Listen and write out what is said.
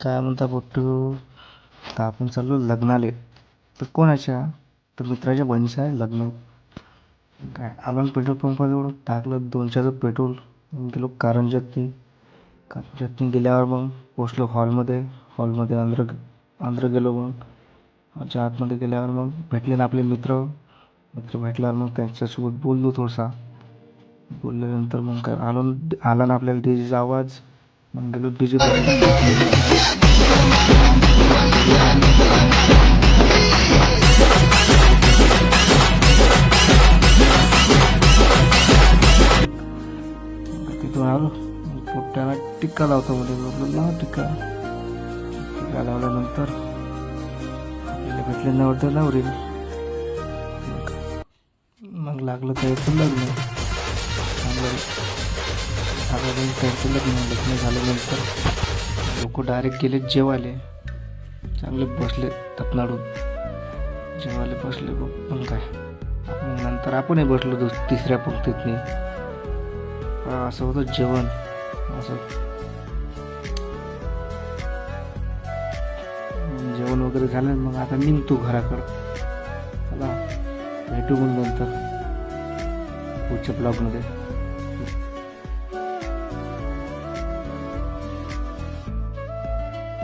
काय म्हणता पोट्टू? तर आपण चाललो लग्नाले. तर कोणाच्या? तर मित्राच्या बहिणीचं आहे लग्न. काय आपण पेट्रोल पंपाजवळ टाकलं 200 पेट्रोल. गेलो कारंजातनी. कारंजातनी गेल्यावर मग पोचलो हॉलमध्ये. हॉलमध्ये अंदर गेलो. मग आतमध्ये गेल्यावर मग भेटले ना आपले मित्र. मित्र भेटल्यावर मग त्यांच्यासोबत बोललो थोडासा. बोलल्यानंतर मग काय आला ना आपल्याला डीजेचा आवाज. मग गेलो डीजे तिथून आलो. पोट्ट्याला टिक्का लावतो मध्ये बोललो लाव टिक्का. टिक्का लावल्यानंतर आपल्याला भेटले नवरदेव नवरी. मग लागलं त्याचं लग्न. त्यांचं लग्न झाल्यानंतर लोक डायरेक्ट गेले जेवायले. चांगले बसले तपनाडून जेवायला बसले. पण काय नंतर आपणही बसलो तिसऱ्या पंक्तीतनी. असं होतं जेवण. असं जेवण वगैरे झालं. मग आता निघतो घराकडं. चला भेटू मग नंतर पुढच्या ब्लॉगमध्ये.